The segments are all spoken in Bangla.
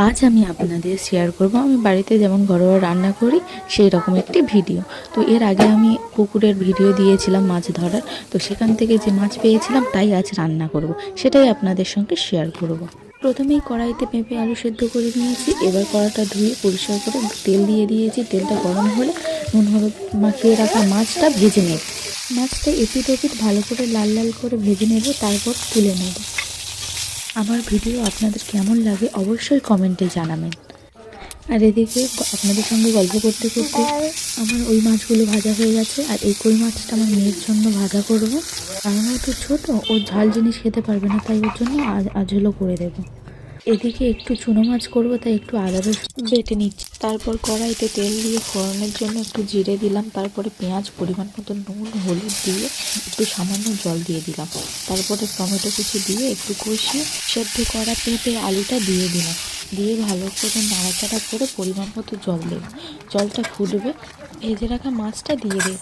আজ আমি আপনাদের শেয়ার করব আমি বাড়িতে যেমন ঘরোয়া রান্না করি সেই রকম একটি ভিডিও। তো এর আগে আমি পুকুরের ভিডিও দিয়েছিলাম মাছ ধরার, তো সেখান থেকে যে মাছ পেয়েছিলাম তাই আজ রান্না করব, সেটাই আপনাদের সঙ্গে শেয়ার করব। প্রথমেই কড়াইতে পেঁপে আলু সেদ্ধ করে নিয়েছি। এবার কড়াটা ধুয়ে পরিষ্কার করে তেল দিয়ে দিয়েছি। তেলটা গরম হলে নুন হলুদ মাখিয়ে রাখা মাছটা ভেজে নেব। মাছটা এপিট ওপিট ভালো করে লাল লাল করে ভেজে নেব, তারপর তুলে নেব। আমার ভিডিও আপনাদের কেমন লাগে অবশ্যই কমেন্টে জানাবেন। আর এদিকে আপনাদের সঙ্গে গল্প করতে করতে আমার ওই মাছগুলো ভাজা হয়ে গেছে। আর এই কই মাছটা আমার মেয়ের জন্য ভাজা করব, কারণ ও তো ছোটো, ও ঝাল জিনিস খেতে পারবে না, তাই ওর জন্য আঝোলো করে দেবো। এদিকে একটু চুনো মাছ করবো, তাই একটু আদা রসুন বেটে নিচ্ছি। তারপর কড়াইতে তেল দিয়ে ফোড়নের জন্য একটু জিরে দিলাম, তারপরে পেঁয়াজ, পরিমাণ মতো নুন হলুদ দিয়ে একটু সামান্য জল দিয়ে দিলাম। তারপরে টমেটো কুচি দিয়ে একটু কষিয়ে সেদ্ধ করা পেঁপে আলুটা দিয়ে দিলাম। দিয়ে ভালো করে নাড়াচাড়া করে পরিমাণ মতো জল দেব। জলটা ফুটবে, ভেজে রাখা মাছটা দিয়ে দেব।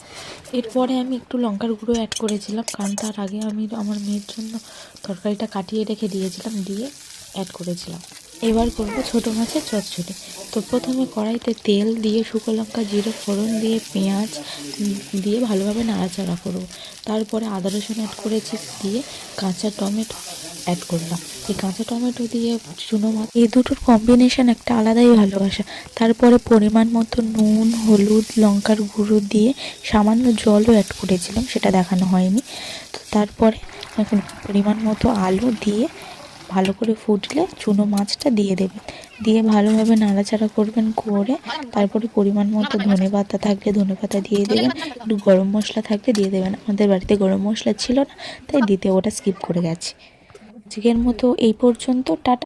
এরপরে আমি একটু লঙ্কার গুঁড়ো অ্যাড করেছিলাম, কারণ তার আগে আমি আমার মেয়ের জন্য তরকারিটা কাটিয়ে রেখে দিয়েছিলাম, দিয়ে অ্যাড করেছিলাম। এবার করব ছোটো মাছের চচ্চড়ি। তো প্রথমে কড়াইতে তেল দিয়ে শুকনো লঙ্কা জিরে ফোড়ন দিয়ে পেঁয়াজ দিয়ে ভালোভাবে নাড়াচাড়া করব। তারপরে আদা রসুন অ্যাড করেছি, দিয়ে কাঁচা টমেটো অ্যাড করলাম। এই কাঁচা টমেটো দিয়ে চুনো মাছ, এই দুটোর কম্বিনেশন একটা আলাদাই ভালোবাসা। তারপরে পরিমাণ মতো নুন হলুদ লঙ্কার গুঁড়ো দিয়ে সামান্য জলও অ্যাড করেছিলাম, সেটা দেখানো হয়নি। তো তারপরে এখন পরিমাণ মতো আলু দিয়ে ভালো করে ফুটলে চুনো মাছটা দিয়ে দেবেন, দিয়ে ভালোভাবে নাড়াচাড়া করবেন করে তারপরে পরিমাণ মতো ধনেপাতা থাকলে ধনেপাতা দিয়ে দেবেন, একটু গরম মশলা থাকলে দিয়ে দেবেন। আমাদের বাড়িতে গরম মশলা ছিল না, তাই দিতে ওটা স্কিপ করে গেছি। আজকের মতো এই পর্যন্ত, টাটা।